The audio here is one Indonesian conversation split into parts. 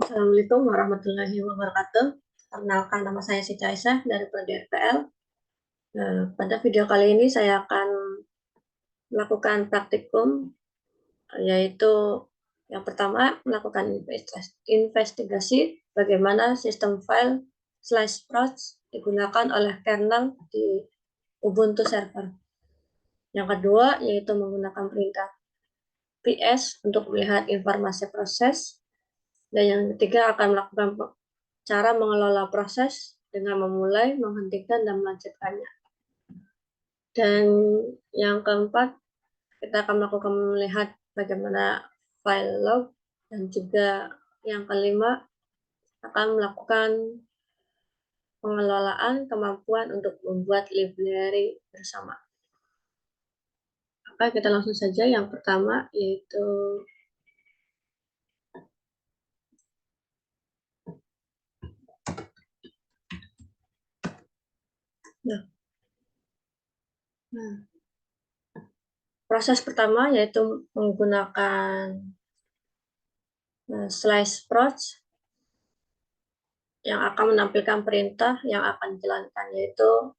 Assalamualaikum warahmatullahi wabarakatuh. Perkenalkan, nama saya Siti Aisyah dari Prodi RPL. Pada video kali ini saya akan melakukan praktikum, yaitu yang pertama melakukan investigasi bagaimana sistem file /proc digunakan oleh kernel di Ubuntu server. Yang kedua yaitu menggunakan perintah ps untuk melihat informasi proses. Dan yang ketiga akan melakukan cara mengelola proses dengan memulai, menghentikan, dan melanjutkannya. Dan yang keempat, kita akan melakukan melihat bagaimana file log. Dan juga yang kelima, akan melakukan pengelolaan kemampuan untuk membuat library bersama. Oke, kita langsung saja. Yang pertama, yaitu proses pertama yaitu menggunakan /proc yang akan menampilkan perintah yang akan dijalankan, yaitu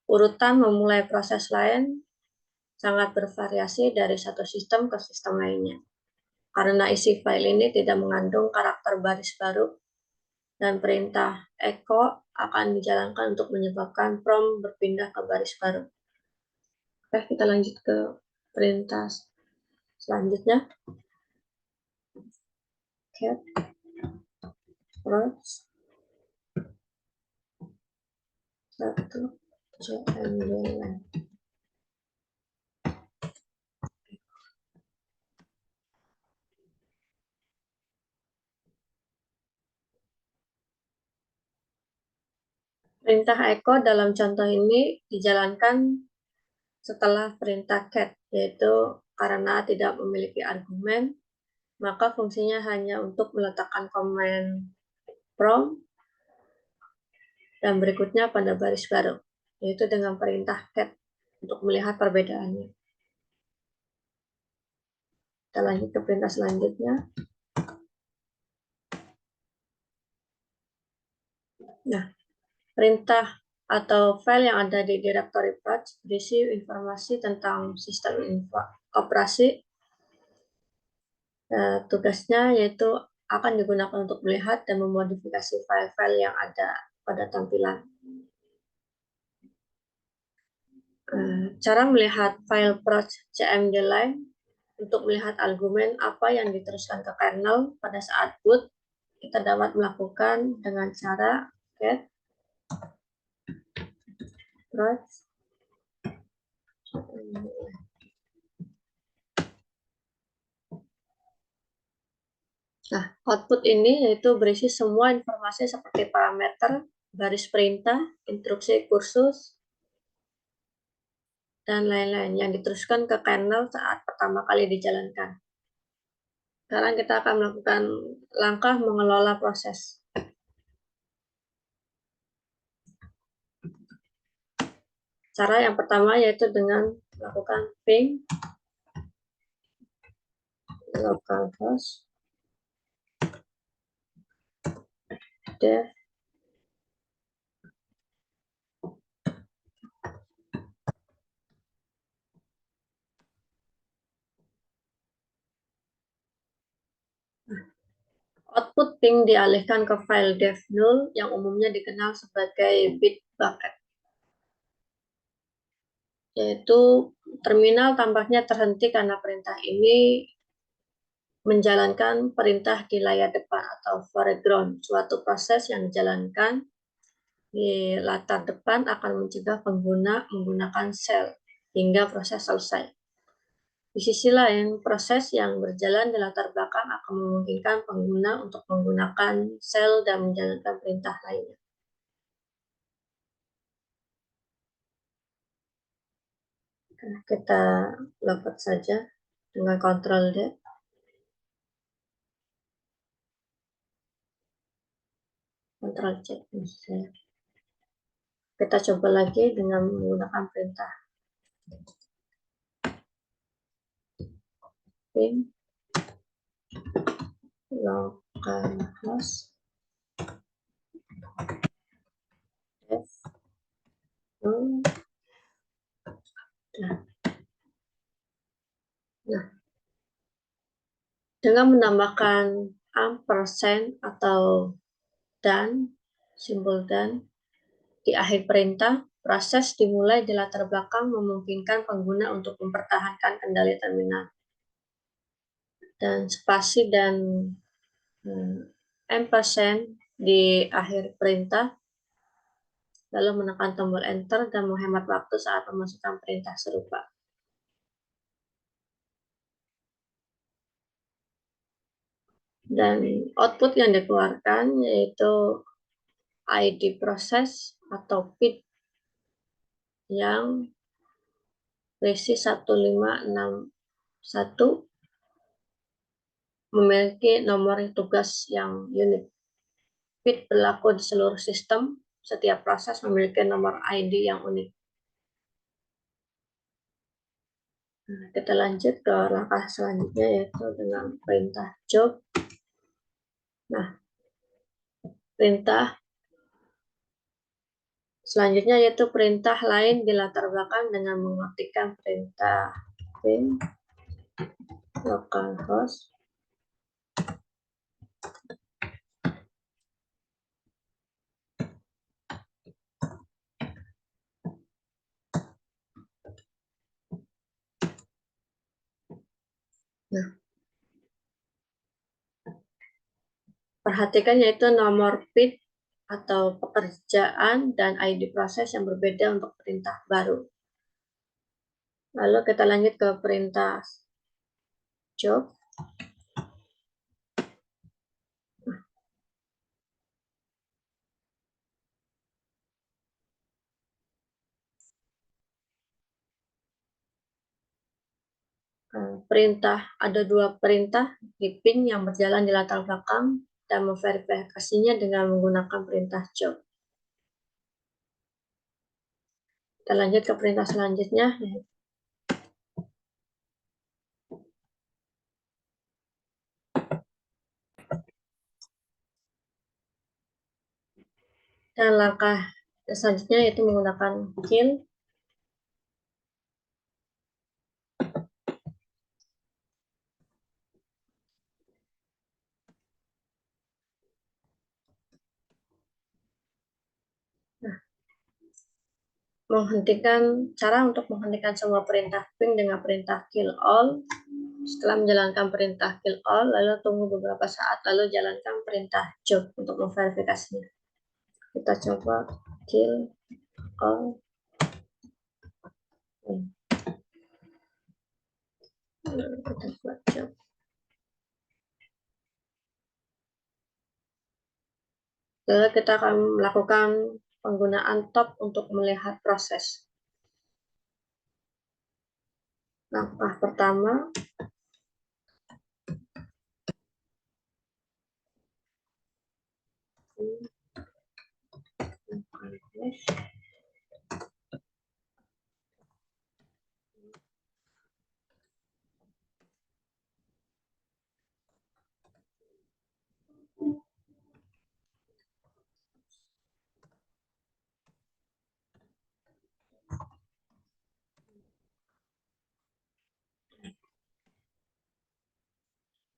urutan memulai proses lain sangat bervariasi dari satu sistem ke sistem lainnya. Karena isi file ini tidak mengandung karakter baris baru, dan perintah echo akan dijalankan untuk menyebabkan prompt berpindah ke baris baru. Oke, kita lanjut ke perintah selanjutnya. Cat proc 1 cmd. Perintah echo dalam contoh ini dijalankan setelah perintah cat, yaitu karena tidak memiliki argumen, maka fungsinya hanya untuk meletakkan komen prompt dan berikutnya pada baris baru, yaitu dengan perintah cat untuk melihat perbedaannya. Kita lanjut ke perintah selanjutnya. Nah, perintah atau file yang ada di directory proc berisi informasi tentang sistem operasi. Tugasnya yaitu akan digunakan untuk melihat dan memodifikasi file-file yang ada pada tampilan. Cara melihat file proc cmd line untuk melihat argumen apa yang diteruskan ke kernel pada saat boot, kita dapat melakukan dengan cara cat proc. Nah, output ini yaitu berisi semua informasi seperti parameter, baris perintah, instruksi kursus, dan lain-lain yang diteruskan ke kernel saat pertama kali dijalankan. Sekarang kita akan melakukan langkah mengelola proses. Cara yang pertama yaitu dengan melakukan ping localhost dev output ping dialihkan ke file dev0 yang umumnya dikenal sebagai bitbucket, yaitu terminal tampaknya terhenti karena perintah ini menjalankan perintah di layar depan atau foreground. Suatu proses yang dijalankan di latar depan akan mencegah pengguna menggunakan shell hingga proses selesai. Di sisi lain, proses yang berjalan di latar belakang akan memungkinkan pengguna untuk menggunakan shell dan menjalankan perintah lainnya. Kita logout saja dengan Ctrl D. Ctrl C. Kita coba lagi dengan menggunakan perintah ping log localhost f 0. Nah, dengan menambahkan ampersand atau dan, simbol dan, di akhir perintah, proses dimulai di latar belakang memungkinkan pengguna untuk mempertahankan kendali terminal. Dan spasi dan ampersand di akhir perintah, lalu menekan tombol enter dan menghemat waktu saat memasukkan perintah serupa. Dan output yang dikeluarkan yaitu ID proses atau PID yang berisi 1561 memiliki nomor tugas yang unik. PID berlaku di seluruh sistem, setiap proses memiliki nomor ID yang unik. Nah, kita lanjut ke langkah selanjutnya yaitu dengan perintah job. Nah, perintah selanjutnya yaitu perintah lain di latar belakang dengan mematikan perintah bin localhost Nah, perhatikan yaitu nomor PID atau pekerjaan dan ID proses yang berbeda untuk perintah baru. Lalu kita lanjut ke perintah job. Ada dua perintah di pin yang berjalan di latar belakang dan memverifikasinya dengan menggunakan perintah job. Kita lanjut ke perintah selanjutnya. Dan langkah selanjutnya yaitu menggunakan kill. Nah, cara untuk menghentikan semua perintah ping dengan perintah kill all. Setelah menjalankan perintah kill all, lalu tunggu beberapa saat, lalu jalankan perintah job untuk memverifikasinya. Kita coba kill all. Kita buat job. Lalu kita akan melakukan penggunaan top untuk melihat proses. Langkah pertama,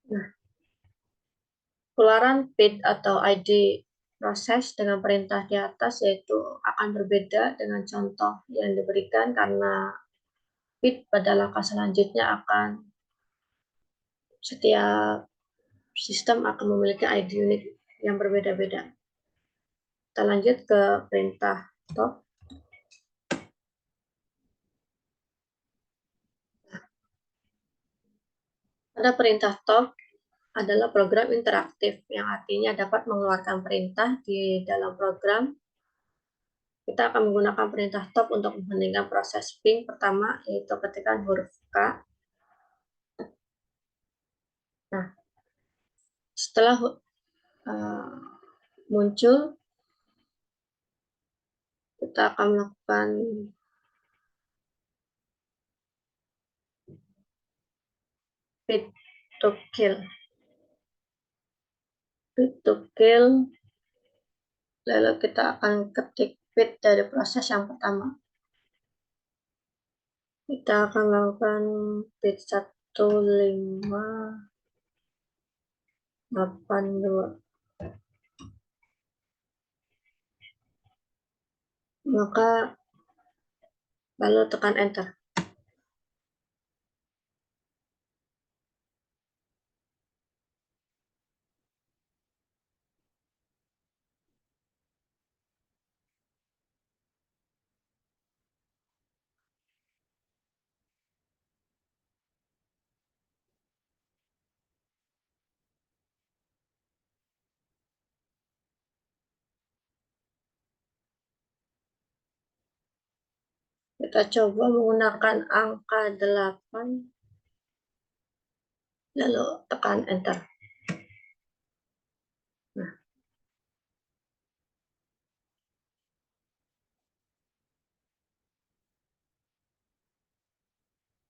nah, keluaran PID atau ID proses dengan perintah di atas yaitu akan berbeda dengan contoh yang diberikan karena PID pada langkah selanjutnya setiap sistem akan memiliki ID unik yang berbeda-beda. Kita lanjut ke perintah top. Pada perintah top adalah program interaktif yang artinya dapat mengeluarkan perintah di dalam program. Kita akan menggunakan perintah top untuk menghentikan proses ping pertama yaitu ketikan huruf K. Nah, setelah muncul, kita akan melakukan pid to kill. pit to kill. Lalu kita akan ketik pit dari proses yang pertama. Kita akan lakukan pit 1582. Maka lalu tekan enter. Kita coba menggunakan angka 8, lalu tekan enter. Nah,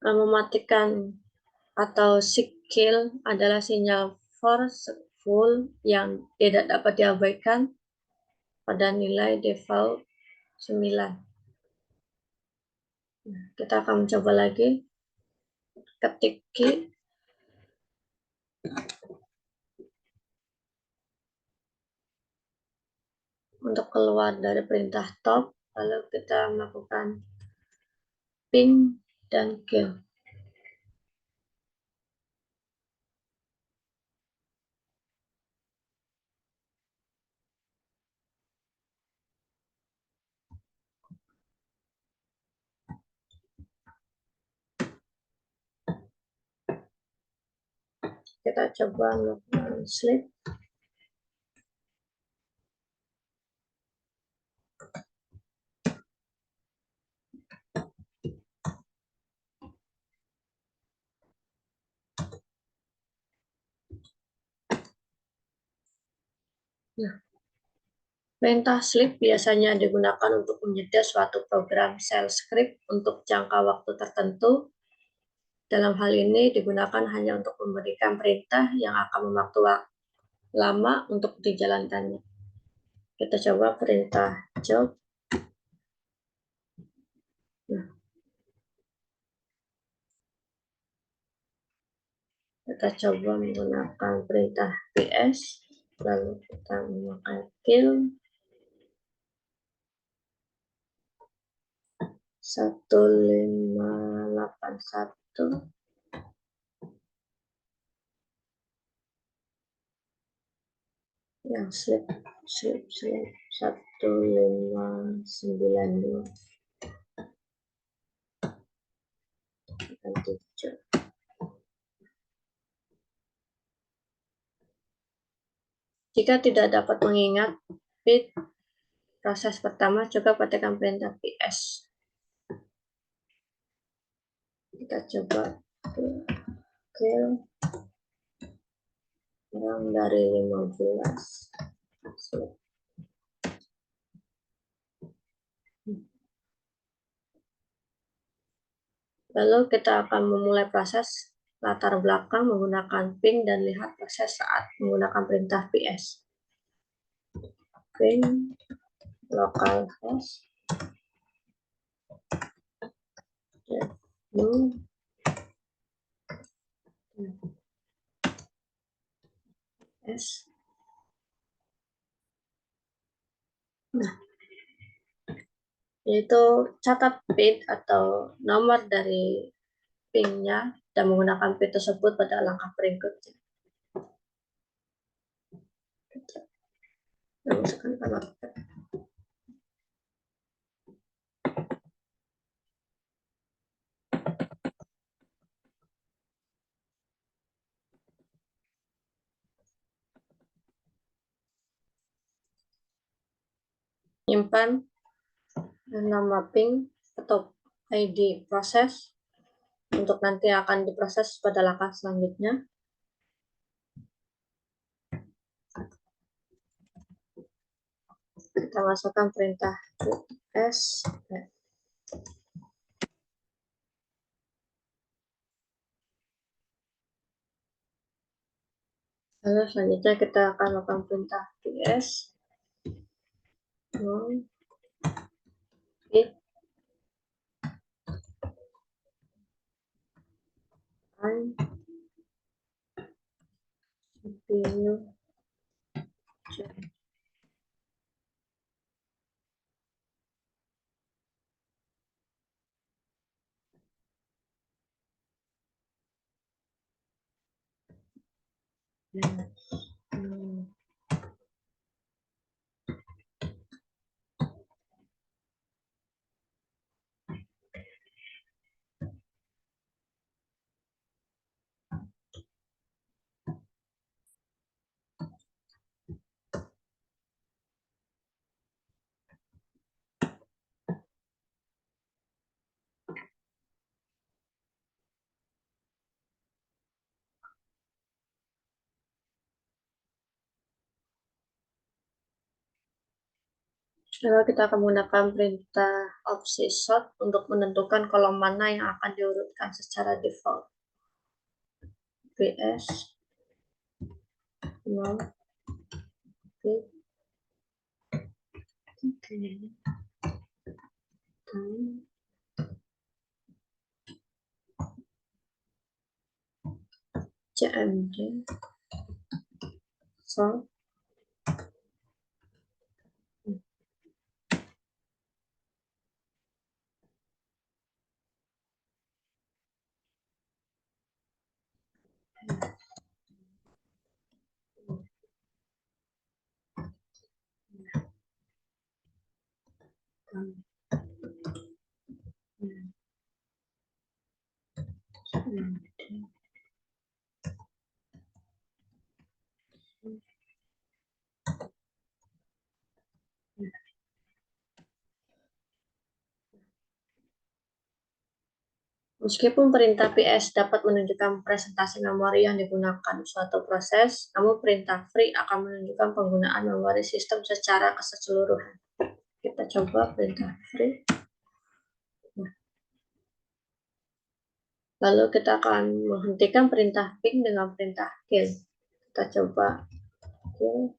mematikan atau seek kill adalah sinyal forceful yang tidak dapat diabaikan pada nilai default 9. Nah, kita akan mencoba lagi. Ketik key. Untuk keluar dari perintah top, lalu kita melakukan ping dan kill. Kita coba melakukan sleep. Nah, perintah sleep biasanya digunakan untuk menyedot suatu program shell script untuk jangka waktu tertentu. Dalam hal ini digunakan hanya untuk memberikan perintah yang akan memakan waktu lama untuk dijalankannya. Kita coba perintah job. Nah, kita coba menggunakan perintah ps, lalu kita memakai kill 1581. Yang sleep 1592 dan 7. Jika tidak dapat mengingat bit proses pertama, coba ketikkan perintah ps. Kita coba kill kurang dari 15. Lalu kita akan memulai proses latar belakang menggunakan ping dan lihat proses saat menggunakan perintah ps. Ping localhost s. Nah, yaitu catat bit atau nomor dari pingnya dan menggunakan bit tersebut pada langkah berikutnya. Nyimpan nama ping atau ID proses untuk nanti akan diproses pada langkah selanjutnya. Kita masukkan perintah s. Lalu selanjutnya kita akan melakukan perintah ps it and CPU Lalu kita akan menggunakan perintah opsi sort untuk menentukan kolom mana yang akan diurutkan secara default. ps 0 cmd sort Meskipun perintah ps dapat menunjukkan presentasi memori yang digunakan suatu proses, namun perintah free akan menunjukkan penggunaan memori sistem secara keseluruhan. Kita coba perintah free. Lalu kita akan menghentikan perintah ping dengan perintah kill. Kita coba kill.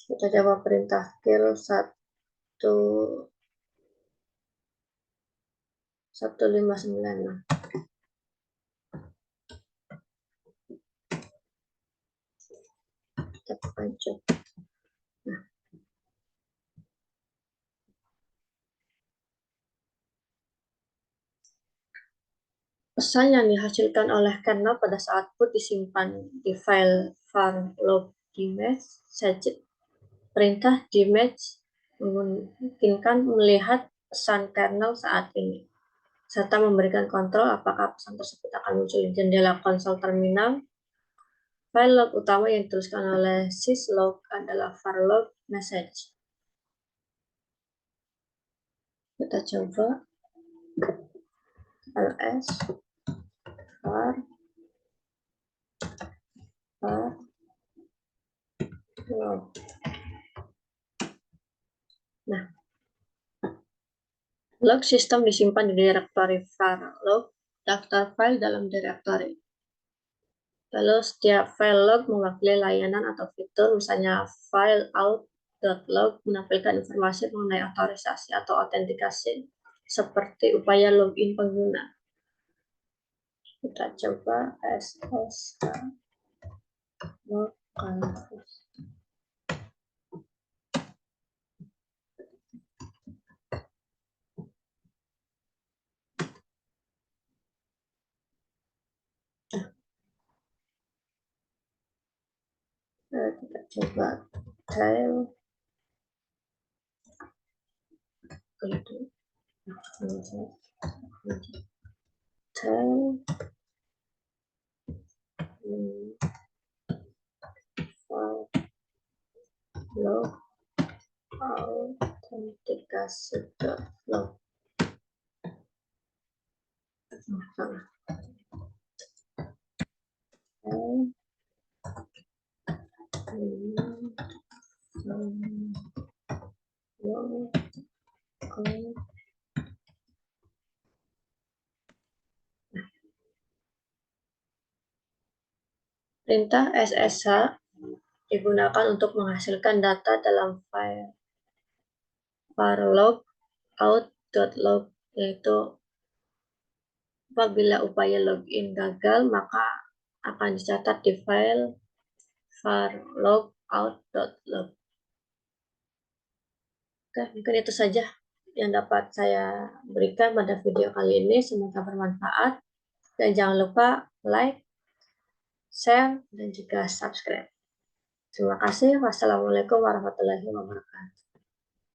Kita coba perintah kill 1596. Kita pancet. Nah, pesan yang dihasilkan oleh kernel pada saat boot disimpan di file var log dmage saja. Perintah dmage memungkinkan melihat pesan kernel saat ini, serta memberikan kontrol apakah pesan tersebut akan muncul di jendela konsol terminal. File log utama yang dituliskan oleh syslog adalah var log message. Kita coba ls var log. Nah, log sistem disimpan di direktori var log, daftar file dalam direktori. Lalu setiap file log mewakili layanan atau fitur, misalnya file out.log menampilkan informasi mengenai otorisasi atau autentikasi, seperti upaya login pengguna. Kita coba ssk localhost. Kita coba tail log autentikasi.log. Perintah SSH digunakan untuk menghasilkan data dalam file var log out.log, yaitu apabila upaya login gagal maka akan dicatat di file var log out.log. Oke, mungkin itu saja yang dapat saya berikan pada video kali ini. Semoga bermanfaat. Dan jangan lupa like, share, dan juga subscribe. Terima kasih. Wassalamualaikum warahmatullahi wabarakatuh.